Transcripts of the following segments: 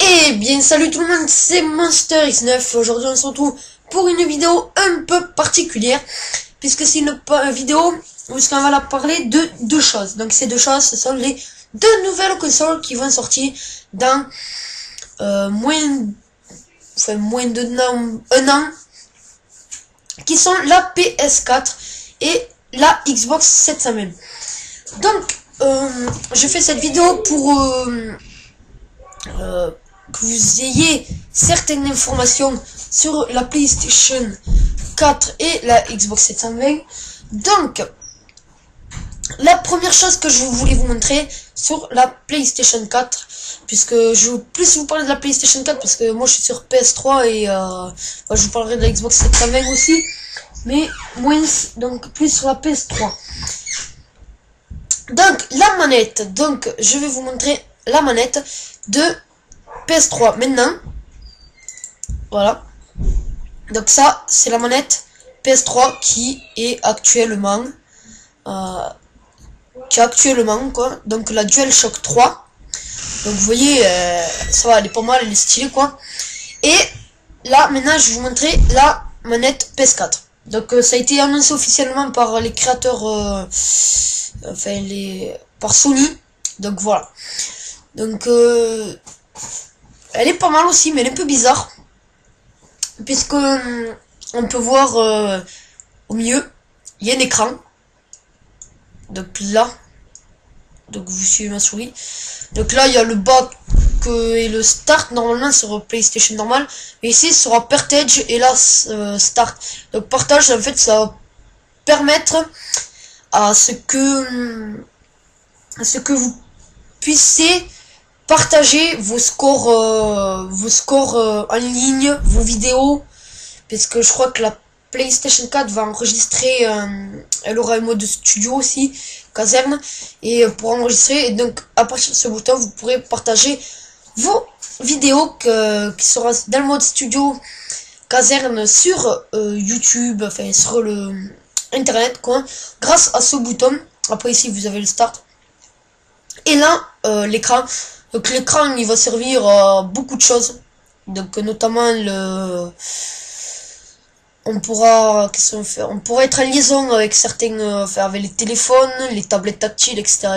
Eh bien salut tout le monde, c'est Monster X9. Aujourd'hui on se retrouve pour une vidéo un peu particulière, puisque c'est une vidéo où on va parler de deux choses. Donc ces deux choses, ce sont les deux nouvelles consoles qui vont sortir dans moins un an, qui sont la PS4 et la Xbox 720. Donc je fais cette vidéo pour que vous ayez certaines informations sur la PlayStation 4 et la Xbox 720. Donc la première chose que je voulais vous montrer sur la PlayStation 4, puisque je veux plus vous parler de la PlayStation 4 parce que moi je suis sur PS3 et je vous parlerai de la Xbox 720 aussi, mais moins, donc plus sur la PS3. Donc la manette, donc je vais vous montrer la manette de PS3 maintenant. Voilà, donc ça c'est la manette PS3 qui est actuellement quoi, donc la DualShock 3. Donc vous voyez, ça va, elle est pas mal, elle est stylée quoi. Et là maintenant je vais vous montrer la manette PS4. Donc ça a été annoncé officiellement par les créateurs, par Sony. Donc voilà, donc elle est pas mal aussi, mais elle est un peu bizarre, puisque on peut voir au milieu il y a un écran. Donc là, donc vous suivez ma souris, donc là il y a le back et le start normalement sur PlayStation normal, mais ici sera partage et là start. Donc partage, en fait ça va permettre à ce que vous puissiez partager vos scores en ligne, vos vidéos, parce que je crois que la PlayStation 4 va enregistrer, elle aura un mode studio aussi, caserne, et pour enregistrer, et donc à partir de ce bouton vous pourrez partager vos vidéos qui sera dans le mode studio caserne sur YouTube, enfin sur le internet quoi, grâce à ce bouton. Après ici vous avez le start et là l'écran. Donc l'écran il va servir à beaucoup de choses, donc notamment on pourra être en liaison avec certains, avec les téléphones, les tablettes tactiles, etc.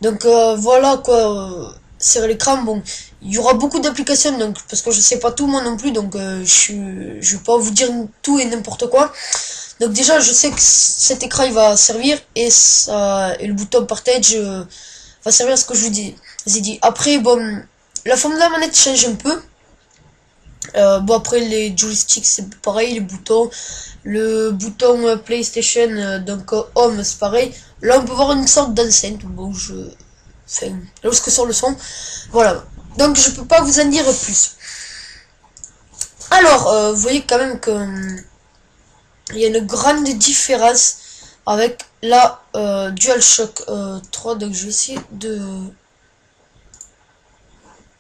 Donc voilà quoi, sur l'écran. Bon, il y aura beaucoup d'applications, donc parce que je sais pas tout moi non plus, donc je vais pas vous dire tout et n'importe quoi. Donc déjà je sais que cet écran il va servir, et le bouton partage va servir à ce que je vous dis. Après bon, la forme de la manette change un peu. Bon après les joysticks c'est pareil, les boutons, le bouton PlayStation donc Home c'est pareil. Là on peut voir une sorte d'enceinte. Bon lorsque sort le son, voilà, donc je peux pas vous en dire plus. Alors vous voyez quand même que il y a une grande différence avec la DualShock 3. Donc je vais essayer de,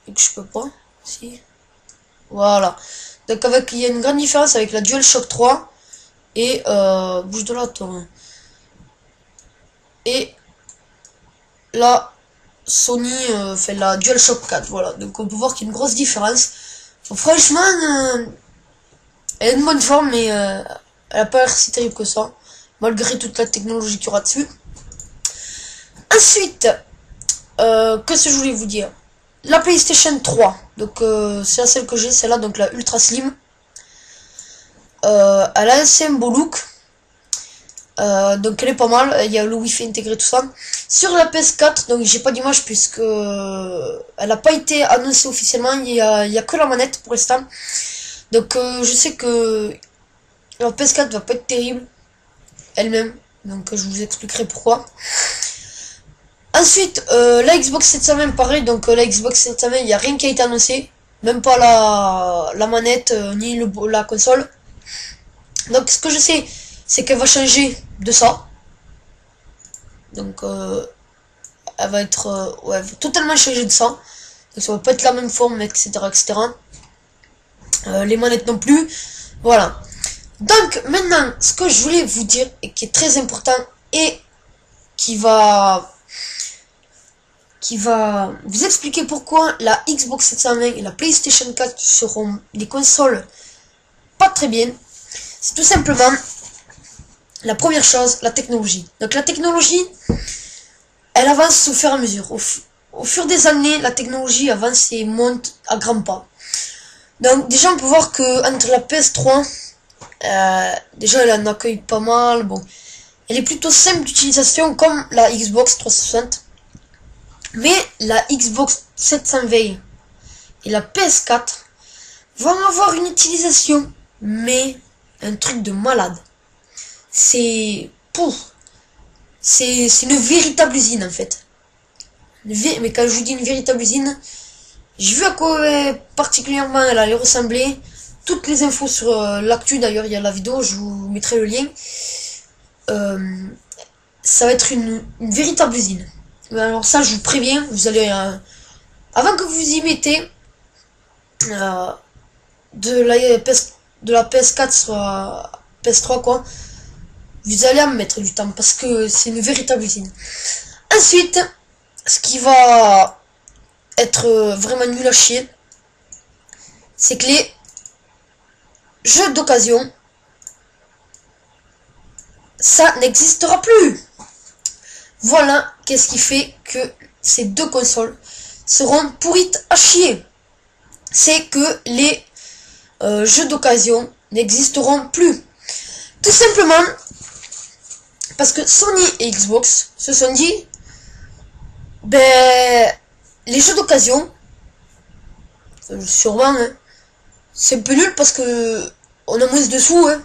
je peux pas, si, voilà, donc il y a une grande différence avec la DualShock 3 et bouge de là toi, et la Sony fait la DualShock 4. Voilà, donc on peut voir qu'il y a une grosse différence. Donc, franchement elle a une bonne forme, mais elle a pas l'air si terrible que ça, malgré toute la technologie qu'il y aura dessus. Ensuite qu'est-ce que je voulais vous dire, la PlayStation 3, donc c'est celle que j'ai, celle-là, donc la Ultra Slim. Elle a un assez beau look, donc elle est pas mal, il y a le Wi-Fi intégré, tout ça. Sur la PS4, donc j'ai pas d'image puisque elle n'a pas été annoncée officiellement, il y a que la manette pour l'instant. Donc je sais que la PS4 va pas être terrible elle-même, donc je vous expliquerai pourquoi. Ensuite la Xbox 720 pareil, donc la Xbox 720 il n'y a rien qui a été annoncé, même pas la manette ni la console. Donc ce que je sais c'est qu'elle va changer de ça, donc elle va être ouais, totalement changer de ça, donc ça va pas être la même forme, etc. Les manettes non plus, voilà. Donc maintenant, ce que je voulais vous dire et qui est très important et qui va vous expliquer pourquoi la Xbox 720 et la PlayStation 4 seront des consoles pas très bien, c'est tout simplement la première chose, la technologie. Donc la technologie, elle avance au fur et à mesure. Au fur des années, la technologie avance et monte à grands pas. Donc déjà on peut voir que entre la PS3, déjà elle en accueille pas mal, bon, elle est plutôt simple d'utilisation comme la Xbox 360. Mais la Xbox 720 et la PS4 vont avoir une utilisation, mais un truc de malade. C'est une véritable usine en fait. Mais quand je vous dis une véritable usine, j'ai vu à quoi particulièrement elle allait ressembler. Toutes les infos sur l'actu, d'ailleurs il y a la vidéo, je vous mettrai le lien. Ça va être une véritable usine. Mais alors ça je vous préviens, vous allez avant que vous y mettez de la PS4 soit PS3 quoi, vous allez en mettre du temps parce que c'est une véritable usine. Ensuite, ce qui va être vraiment nul à chier, c'est que les jeux d'occasion, ça n'existera plus. Voilà qu'est-ce qui fait que ces deux consoles seront pourries à chier. C'est que les jeux d'occasion n'existeront plus. Tout simplement parce que Sony et Xbox se sont dit, ben, les jeux d'occasion, sûrement, hein, c'est un peu nul parce que on a moins de sous, hein.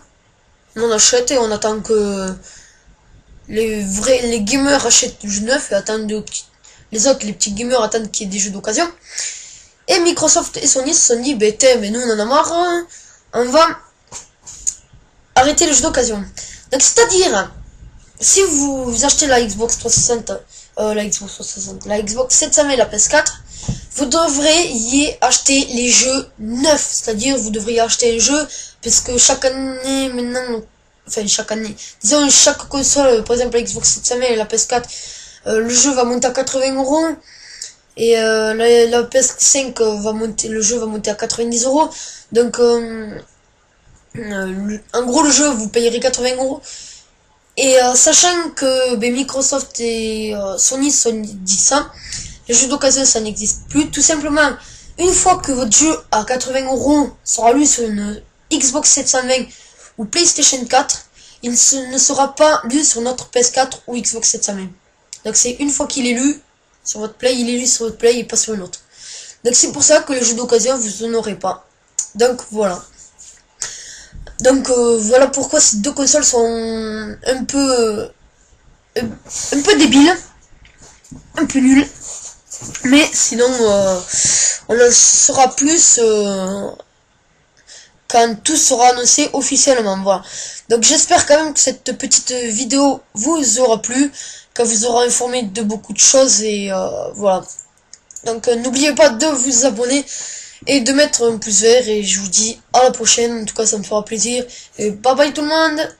On achète et on attend que les gamers achètent du jeu neuf et attendent les autres, les petits gamers attendent qu'il y ait des jeux d'occasion. Et Microsoft et Sony se sont dit, ben, mais nous on en a marre, hein, on va arrêter les jeux d'occasion. Donc c'est-à-dire, si vous achetez la Xbox 360, la Xbox 720 et la PS4, vous devriez acheter les jeux neufs. C'est-à-dire, vous devriez acheter un jeu, parce que chaque année, maintenant, enfin, chaque année, disons, chaque console, par exemple, la Xbox 720 et la PS4, le jeu va monter à 80 €, et la PS5 le jeu va monter à 90 €. Donc, en gros, le jeu, vous payerez 80 €. Et sachant que Microsoft et Sony se sont dit ça, les jeux d'occasion ça n'existe plus. Tout simplement, une fois que votre jeu à 80 € sera lu sur une Xbox 720 ou PlayStation 4, il ne sera pas lu sur notre PS4 ou Xbox 720. Donc c'est une fois qu'il est lu sur votre Play, il est lu sur votre Play et pas sur une autre. Donc c'est pour ça que les jeux d'occasion vous en aurez pas. Donc voilà. Donc voilà pourquoi ces deux consoles sont un peu débiles, un peu nulles. Mais sinon on le saura plus quand tout sera annoncé officiellement. Voilà. Donc j'espère quand même que cette petite vidéo vous aura plu, qu'elle vous aura informé de beaucoup de choses et voilà. Donc n'oubliez pas de vous abonner et de mettre un pouce vert et je vous dis à la prochaine. En tout cas ça me fera plaisir et bye bye tout le monde.